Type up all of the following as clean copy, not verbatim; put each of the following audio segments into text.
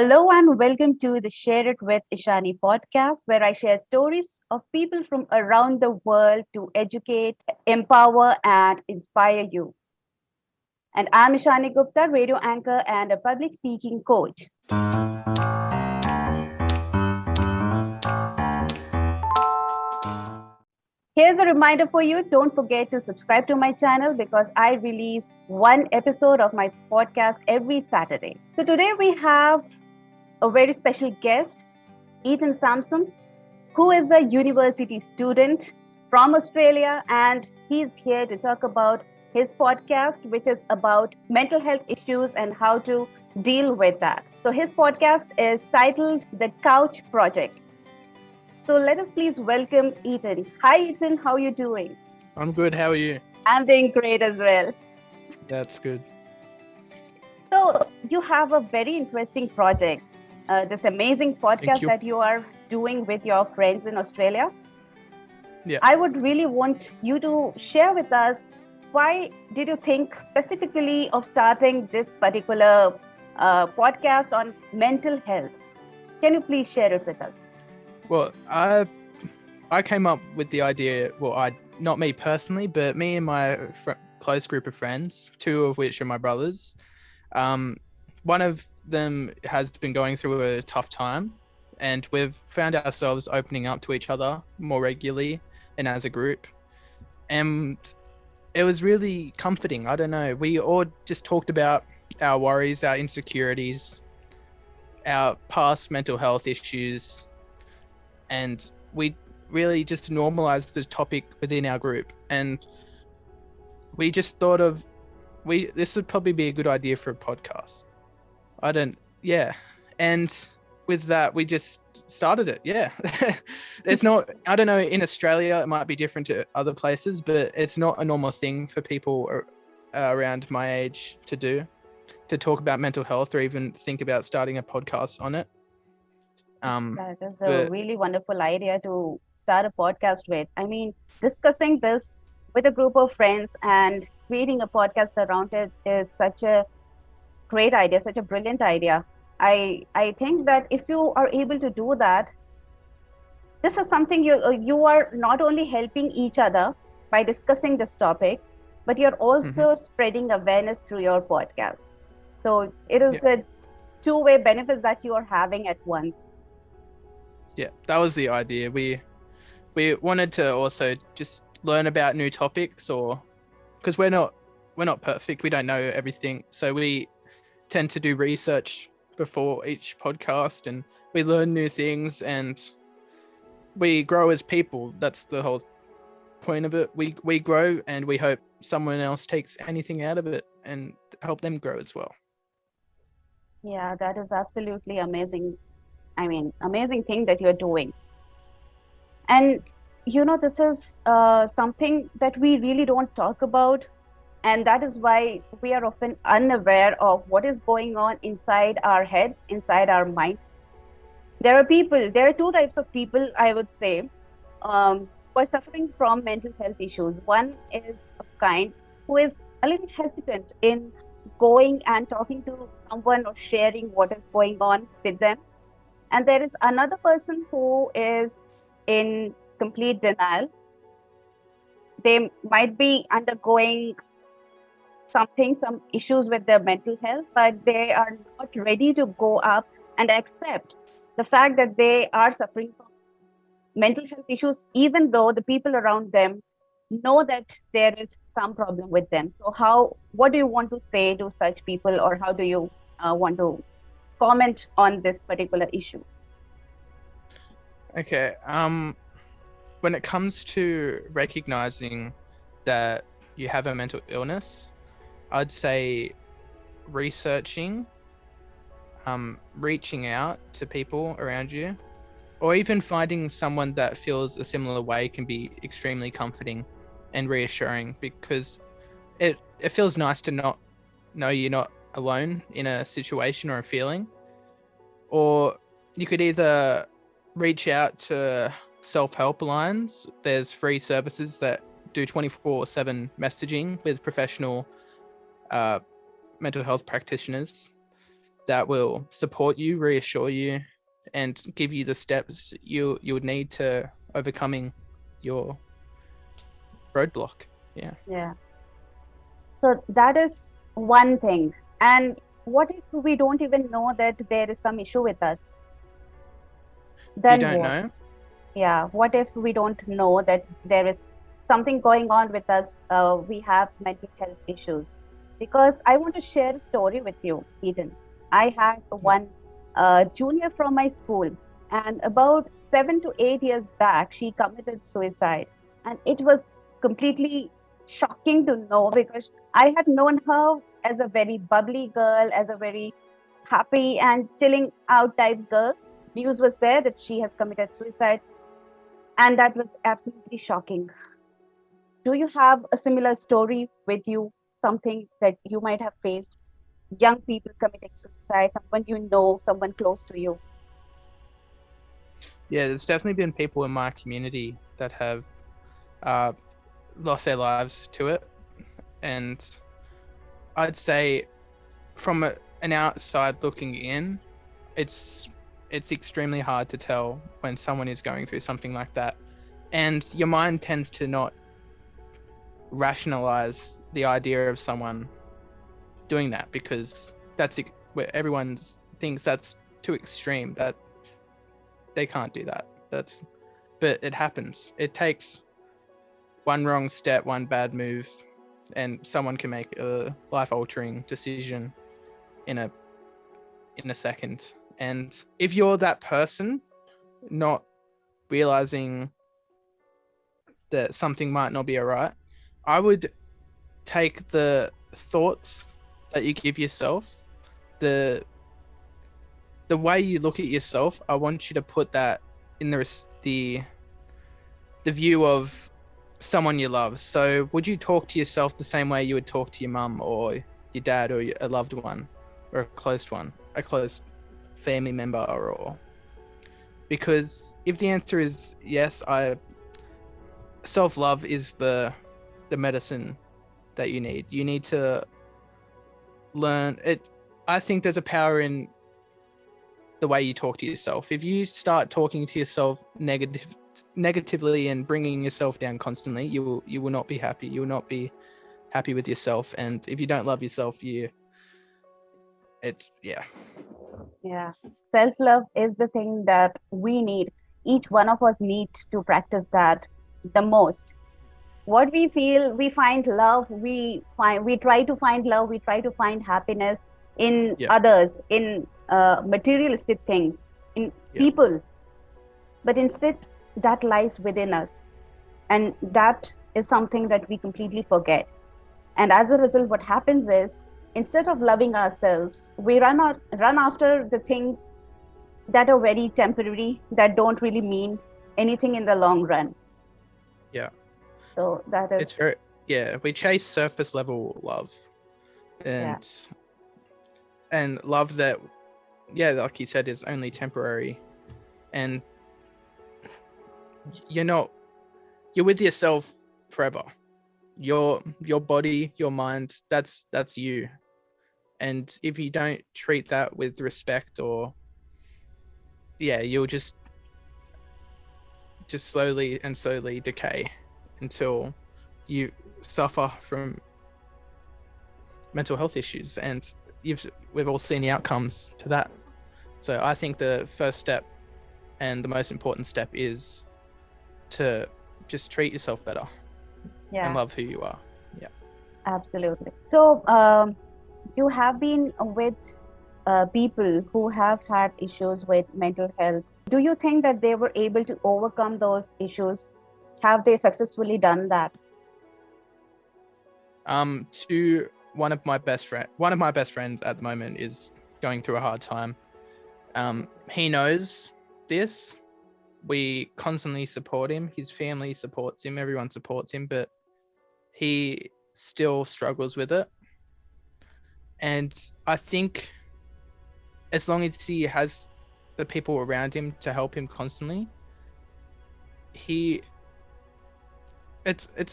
Hello and welcome to the Share It with Ishani podcast, where I share stories of people from around the world to educate, empower, and inspire you. And I'm Ishani Gupta, radio anchor and a public speaking coach. Here's a reminder for you, don't forget to subscribe to my channel because I release one episode of my podcast every Saturday. So today we have a very special guest, Ethan Sampson, who is a university student from Australia, and he's here to talk about his podcast, which is about mental health issues and how to deal with that. So his podcast is titled The Couch Project. So let us please welcome Ethan. Hi, Ethan. How are you doing? I'm good. How are you? I'm doing great as well. That's good. So you have a very interesting project, this amazing podcast that you are doing with your friends in Australia. Yeah. I would really want you to share with us, why did you think specifically of starting this particular podcast on mental health? Can you please share it with us? Well, I came up with the idea, not me personally, but me and my close group of friends, two of which are my brothers. One of them has been going through a tough time, and we've found ourselves opening up to each other more regularly and as a group. And it was really comforting. I don't know. We all just talked about our worries, our insecurities, our past mental health issues, and we really just normalized the topic within our group. And we just thought this would probably be a good idea for a podcast. And with that, we just started it. Yeah. It's not, I don't know, in Australia, it might be different to other places, but it's not a normal thing for people around my age to do, to talk about mental health or even think about starting a podcast on it. That is a really wonderful idea to start a podcast with. I mean, discussing this with a group of friends and creating a podcast around it is such a great idea, such a brilliant idea. I think that if you are able to do that, this is something you are not only helping each other by discussing this topic, but you're also spreading awareness through your podcast. So it is a two-way benefit that you are having at once. Yeah, that was the idea. We wanted to also just learn about new topics, or because we're not perfect, we don't know everything, so we tend to do research before each podcast, and we learn new things and we grow as people. That's the whole point of it. We grow, and we hope someone else takes anything out of it and help them grow as well. Yeah, that is absolutely amazing. I mean, amazing thing that you're doing. And this is something that we really don't talk about. And that is why we are often unaware of what is going on inside our heads, inside our minds. There are two types of people, I would say, who are suffering from mental health issues. One is a kind who is a little hesitant in going and talking to someone or sharing what is going on with them. And there is another person who is in complete denial. They might be undergoing some issues with their mental health, but they are not ready to go up and accept the fact that they are suffering from mental health issues, even though the people around them know that there is some problem with them. So what do you want to say to such people, or how do you want to comment on this particular issue? Okay. When it comes to recognizing that you have a mental illness, I'd say researching, reaching out to people around you, or even finding someone that feels a similar way can be extremely comforting and reassuring, because it feels nice to not know you're not alone in a situation or a feeling. Or you could either reach out to self-help lines. There's free services that do 24/7 messaging with professional mental health practitioners. that will support you, reassure you, and give you the steps you would need to overcoming your roadblock. Yeah. Yeah. So that is one thing. And what if we don't even know that there is some issue with us? You Then don't what? know? Yeah. What if we don't know that there is something going on with us? We have mental health issues. Because I want to share a story with you, Eden. I had Yeah. one junior from my school, and about 7 to 8 years back, she committed suicide. And it was completely shocking to know because I had known her as a very bubbly girl, as a very happy and chilling out types girl. News was there that she has committed suicide, and that was absolutely shocking. Do you have a similar story with you? Something that you might have faced? Young people committing suicide, someone you know, someone close to you? Yeah, there's definitely been people in my community that have uh, lost their lives to it. And I'd say from an outside looking in, it's extremely hard to tell when someone is going through something like that. And your mind tends to not rationalize the idea of someone doing that because that's where everyone thinks that's too extreme, that they can't do that. But it happens. It takes one wrong step, one bad move, and someone can make a life-altering decision in a second. And if you're that person not realizing that something might not be all right, I would take the thoughts that you give yourself, the way you look at yourself. I want you to put that in the view of someone you love. So would you talk to yourself the same way you would talk to your mum or your dad or a loved one or a close family member? Or because if the answer is yes, self-love is the medicine that you need. You need to learn it. I think there's a power in the way you talk to yourself. If you start talking to yourself negatively and bringing yourself down constantly, you will not be happy. You will not be happy with yourself. And if you don't love yourself, yeah. Yeah. Self-love is the thing that we need. Each one of us need to practice that the most. What we feel, we find love, we try to find love, we try to find happiness in Yeah. others, in materialistic things, in Yeah. people. But instead, that lies within us. And that is something that we completely forget. And as a result, what happens is instead of loving ourselves, we run after the things that are very temporary, that don't really mean anything in the long run. Yeah. So that It's is, very, yeah, we chase surface level love yeah, and love that, yeah, like you said, is only temporary. And you're with yourself forever. Your body, your mind, that's you. And if you don't treat that with respect, or yeah, you'll just slowly and slowly decay until you suffer from mental health issues. And we've all seen the outcomes to that. So I think the first step and the most important step is to just treat yourself better and yeah, love who you are. Yeah. absolutely. So you have been with people who have had issues with mental health. Do you think that they were able to overcome those issues? Have they successfully done that? To one of my best friends at the moment is going through a hard time. He knows this. We constantly support him. His family supports him. Everyone supports him, but he still struggles with it. And I think as long as he has the people around him to help him constantly, he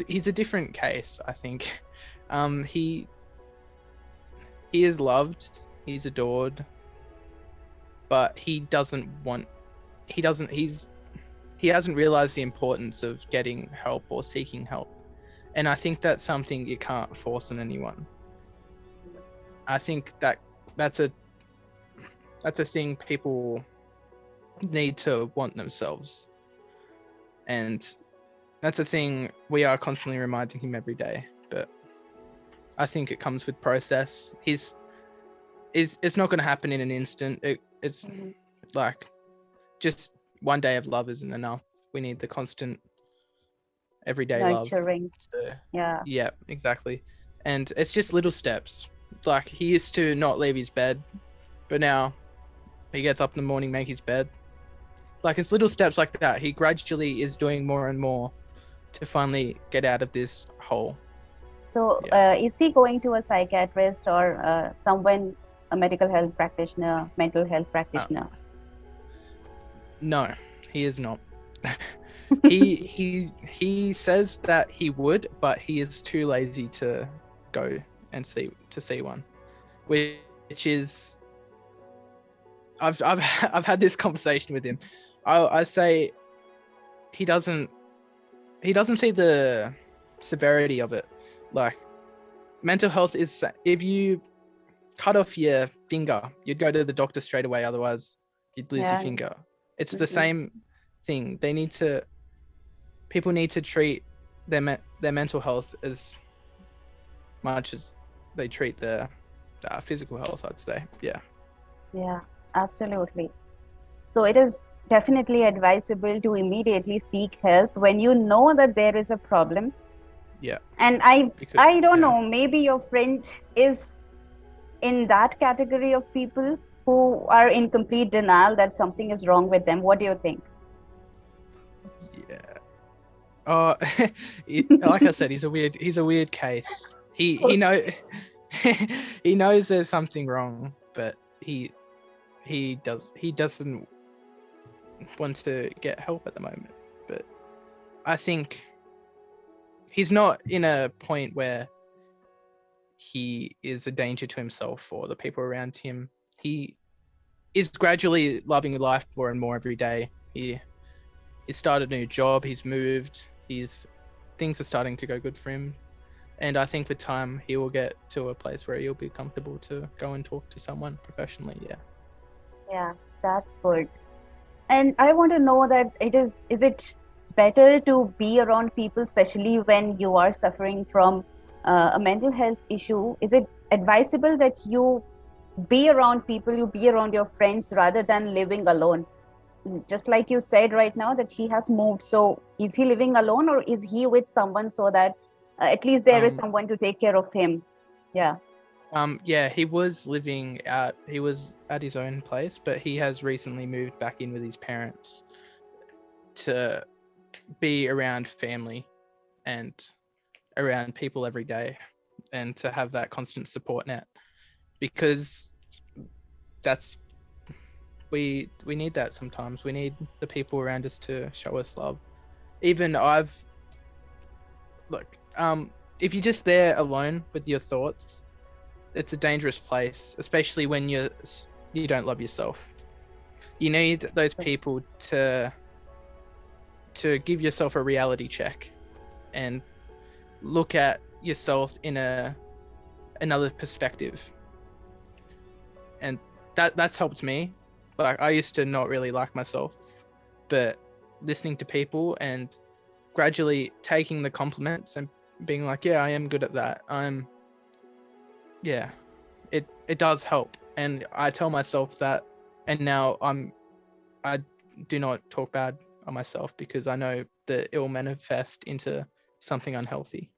he's a different case, I think. He is loved, he's adored, but he hasn't realized the importance of getting help or seeking help. And I think that's something you can't force on anyone. I think that's a thing people need to want themselves. And that's a thing we are constantly reminding him every day. But I think it comes with process. It's not going to happen in an instant. It's like just one day of love isn't enough. We need the constant everyday Nurturing. love. Yeah, Exactly. And it's just little steps. Like he used to not leave his bed, but now he gets up in the morning, make his bed. Like it's little steps like that. He gradually is doing more and more to finally get out of this hole. so is he going to a psychiatrist or someone, a medical health practitioner, mental health practitioner? No, he is not. he says that he would, but he is too lazy to go and see one, which is I've had this conversation with him. I say he doesn't see the severity of it. Like mental health is, if you cut off your finger, you'd go to the doctor straight away, otherwise you'd lose your finger. It's the same thing. People need to treat their mental health as much as they treat their physical health, I'd say. Yeah, absolutely. So it is definitely advisable to immediately seek help when you know that there is a problem. Yeah. And I don't know, maybe your friend is in that category of people who are in complete denial that something is wrong with them. What do you think? Yeah. Like I said, he's a weird case. He he knows there's something wrong, but he doesn't want to get help at the moment. But I think he's not in a point where he is a danger to himself or the people around him. He is gradually loving life more and more every day. He started a new job, he's moved, things are starting to go good for him. And I think with time he will get to a place where he'll be comfortable to go and talk to someone professionally. Yeah, that's good. And I want to know that is it better to be around people, especially when you are suffering from a mental health issue? Is it advisable that you be around people, you be around your friends rather than living alone? Just like you said right now that he has moved. So is he living alone or is he with someone so that at least there is someone to take care of him? Yeah. He was at his own place, but he has recently moved back in with his parents to be around family and around people every day and to have that constant support net, because we need that sometimes. We need the people around us to show us love. Even if you're just there alone with your thoughts, it's a dangerous place, especially when you don't love yourself. You need those people to give yourself a reality check and look at yourself in another perspective. And that's helped me. Like I used to not really like myself, but listening to people and gradually taking the compliments and being like, yeah, I am good at that. It does help. And I tell myself that, and now I do not talk bad on myself because I know that it will manifest into something unhealthy.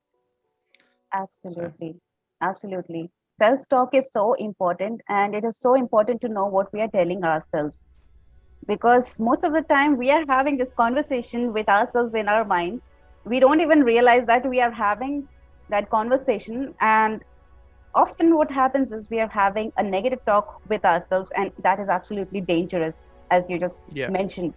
Absolutely. Absolutely. Self-talk is so important, and it is so important to know what we are telling ourselves, because most of the time we are having this conversation with ourselves in our minds. We don't even realize that we are having that conversation, and often what happens is we are having a negative talk with ourselves, and that is absolutely dangerous, as you just mentioned.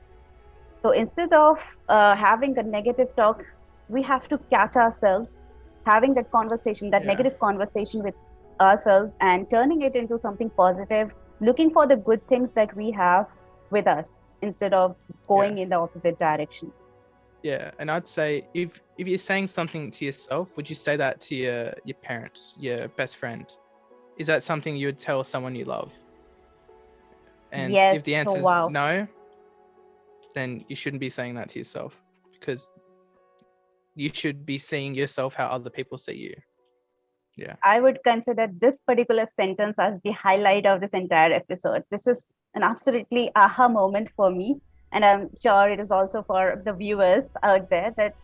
So instead of having a negative talk, we have to catch ourselves having that conversation, that negative conversation with ourselves, and turning it into something positive, looking for the good things that we have with us instead of Yeah. going in the opposite direction. Yeah. And I'd say if you're saying something to yourself, would you say that to your parents, your best friend? Is that something you would tell someone you love? And if the Yes. So, answer is wow. no, then you shouldn't be saying that to yourself, because you should be seeing yourself how other people see you. Yeah. I would consider this particular sentence as the highlight of this entire episode. This is an absolutely aha moment for me. And I'm sure it is also for the viewers out there, that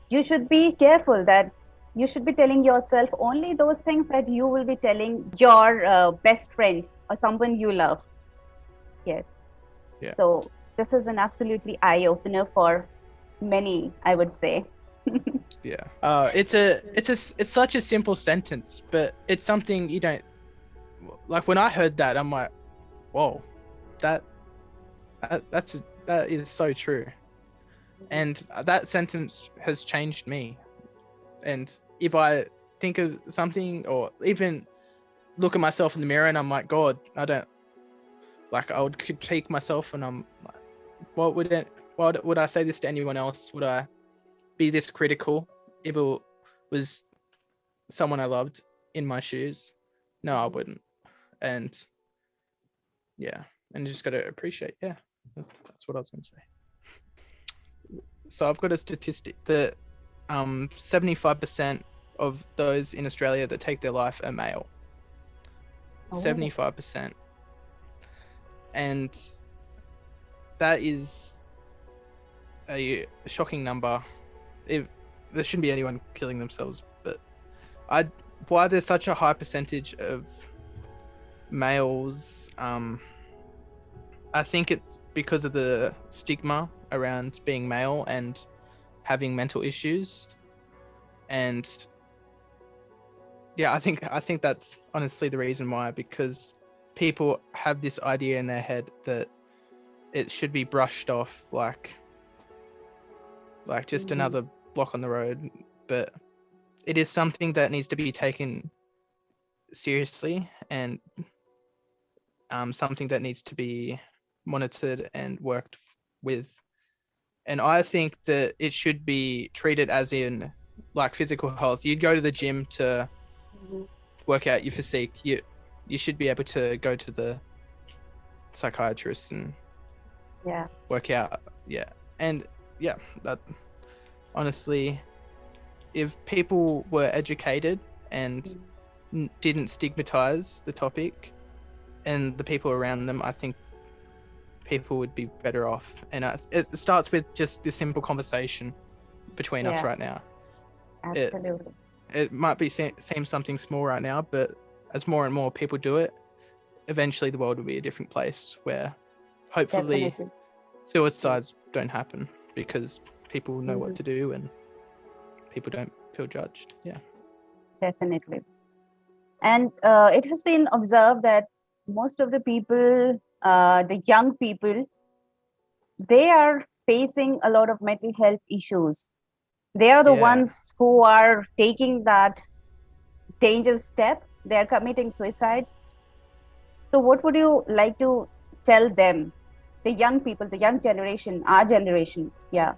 you should be careful, that you should be telling yourself only those things that you will be telling your best friend or someone you love. Yes. Yeah. So this is an absolutely eye opener for many, I would say. Yeah. It's such a simple sentence, but it's something you don't like. When I heard that, I'm like, whoa, that that is so true. And that sentence has changed me. And if I think of something, or even look at myself in the mirror and I'm like, God, I don't like, I would critique myself, and I'm like, why would I say this to anyone else? Would I be this critical if it was someone I loved in my shoes? No, I wouldn't. And yeah, and you just got to appreciate. Yeah, that's what I was going to say. So I've got a statistic that 75% of those in Australia that take their life are male. 75%. And that is a shocking number. There shouldn't be anyone killing themselves, but why there's such a high percentage of males, I think it's because of the stigma around being male and having mental issues. And yeah, I think that's honestly the reason why, because people have this idea in their head that it should be brushed off like just another block on the road, but it is something that needs to be taken seriously, and something that needs to be monitored and worked with. And I think that it should be treated as in like physical health. You'd go to the gym to work out your physique. You should be able to go to the psychiatrist and work out. Yeah. And yeah, that honestly, if people were educated and didn't stigmatize the topic and the people around them, I think people would be better off. And it starts with just this simple conversation between us right now. Absolutely. It might be seem something small right now, but as more and more people do it, eventually the world will be a different place where hopefully suicides don't happen, because people know what to do and people don't feel judged. Yeah. Definitely. And it has been observed that most of the people, the young people, they are facing a lot of mental health issues. They are the ones who are taking that dangerous step. They are committing suicides. So what would you like to tell them, the young people, the young generation, our generation? Yeah.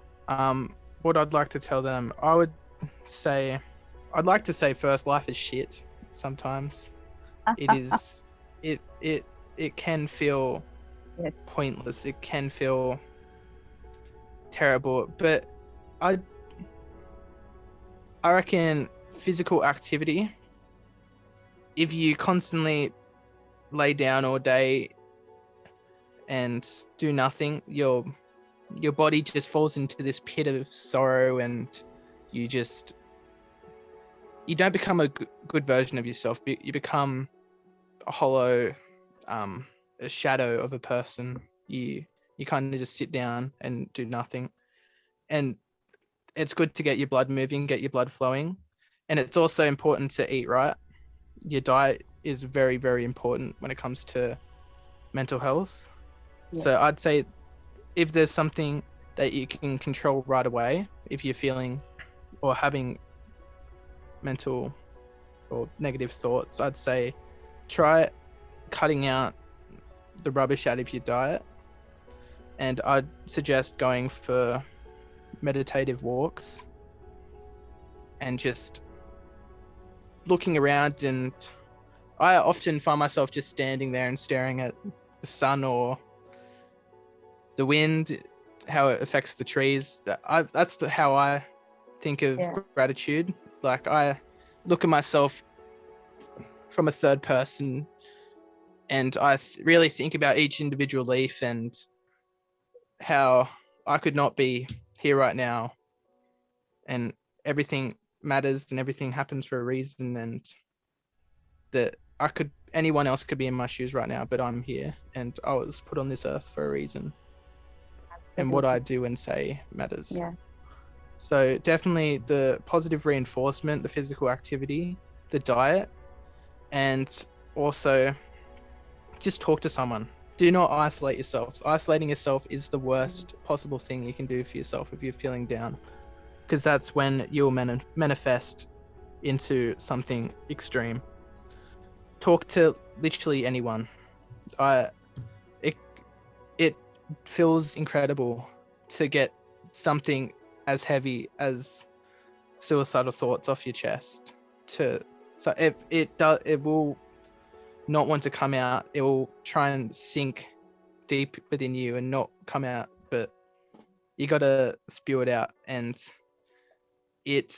What I'd like to tell them, I'd like to say first, life is shit sometimes. It is it can feel pointless. It can feel terrible, but I reckon physical activity, if you constantly lay down all day and do nothing, your body just falls into this pit of sorrow, and you don't become a good version of yourself. You become a hollow, a shadow of a person. You kind of just sit down and do nothing. And it's good to get your blood moving, get your blood flowing. And it's also important to eat right. Your diet is very, very important when it comes to mental health. Yes. So I'd say if there's something that you can control right away, if you're feeling or having mental or negative thoughts, I'd say try cutting out the rubbish out of your diet. And I'd suggest going for meditative walks and just looking around. And I often find myself just standing there and staring at the sun or the wind, how it affects the trees. That's how I think of gratitude. Like, I look at myself from a third person, and I really think about each individual leaf and how I could not be here right now, and everything matters and everything happens for a reason, and that anyone else could be in my shoes right now, but I'm here and I was put on this earth for a reason. Absolutely. And what I do and say matters. Yeah. So definitely the positive reinforcement, the physical activity, the diet, and also just talk to someone. Do not isolate yourself. Isolating yourself is the worst possible thing you can do for yourself if you're feeling down, because that's when you'll manifest into something extreme. Talk to literally anyone. It feels incredible to get something as heavy as suicidal thoughts off your chest. So it will not want to come out. It will try and sink deep within you and not come out, but you got to spew it out. And it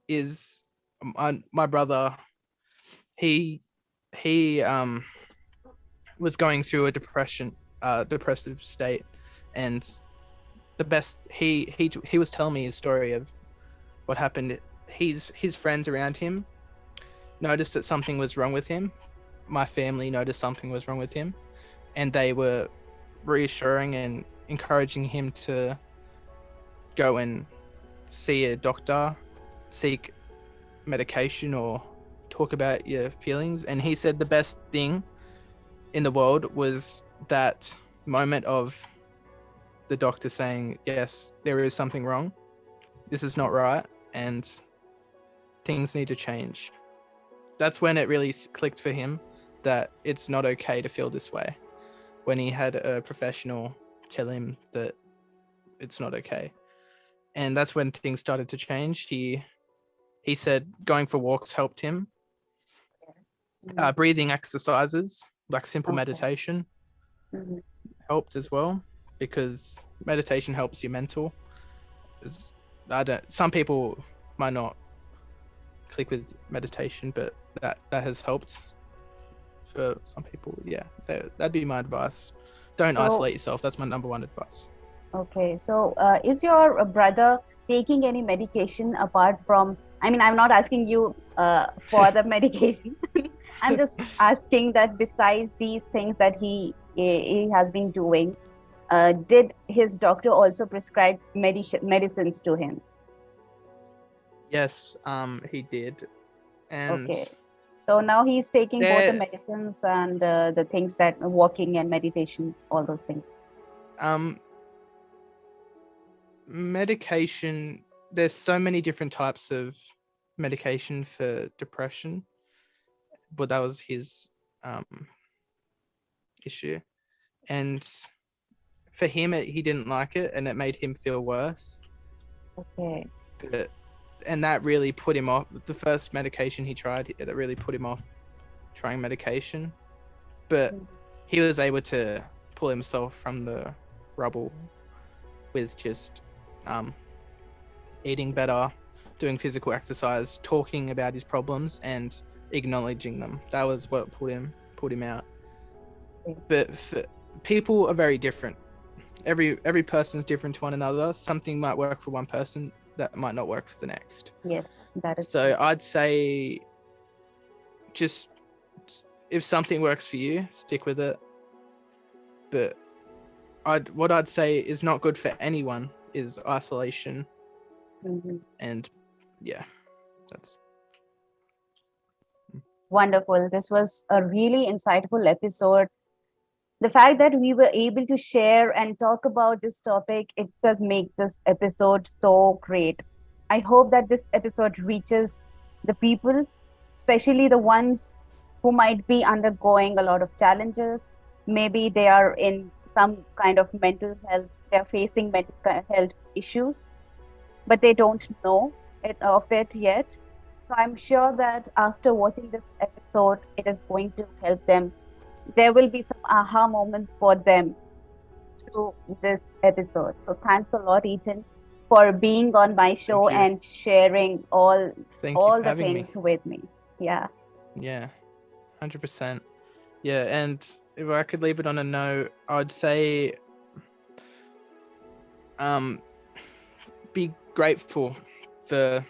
is my brother, he was going through a depressive state, and the best he was telling me his story of what happened. His friends around him noticed that something was wrong with him. My family noticed something was wrong with him, and they were reassuring and encouraging him to go and see a doctor, seek medication, or talk about your feelings. And he said the best thing in the world was that moment of the doctor saying, yes, there is something wrong, this is not right, and things need to change. That's when it really clicked for him that it's not okay to feel this way, when he had a professional tell him that it's not okay. And that's when things started to change. He said going for walks helped him. Breathing exercises, like simple meditation, helped as well, because meditation helps your mental. Some people might not click with meditation, but that has helped for some people. Yeah, that'd be my advice. Don't isolate yourself. That's my number one advice. Okay, so is your brother taking any medication apart from, I mean, I'm not asking you for the medication. I'm just asking that besides these things that he has been doing, did his doctor also prescribe medicines to him? Yes, he did. And okay, so now he's taking both the medicines and the things that walking and meditation, all those things. Medication, there's so many different types of medication for depression, but that was his issue. And for him, he didn't like it, and it made him feel worse. Okay. And that really put him off. The first medication he tried, that really put him off trying medication. But he was able to pull himself from the rubble with just eating better, doing physical exercise, talking about his problems, and acknowledging them. That was what put him out. But people are very different. Every person is different to one another. Something might work for one person that might not work for the next. Yes, that is so true. I'd say, just if something works for you, stick with it. But what I'd say is not good for anyone is isolation. And yeah, that's wonderful. This was a really insightful episode. The fact that we were able to share and talk about this topic itself makes this episode so great. I hope that this episode reaches the people, especially the ones who might be undergoing a lot of challenges, maybe they are in some kind of mental health, they're facing mental health issues, but they don't know of it yet. So I'm sure that after watching this episode, it is going to help them. There will be some aha moments for them through this episode. So thanks a lot, Ethan, for being on my show Thank you. and sharing Thank you all for the having me. things with me. Yeah. Yeah, 100%. Yeah, and if I could leave it on a note, I'd say be grateful for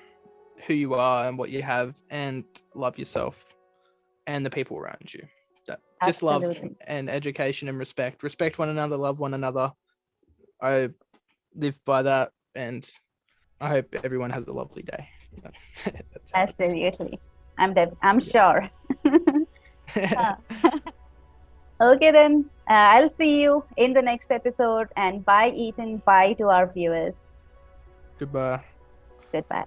who you are and what you have, and love yourself and the people around you. Just love Absolutely. and education and respect. Respect one another, love one another. I live by that, and I hope everyone has a lovely day. That's how Absolutely. I'm yeah. sure. Huh. Okay, then I'll see you in the next episode. And bye, Ethan. Bye to our viewers. Goodbye. Goodbye.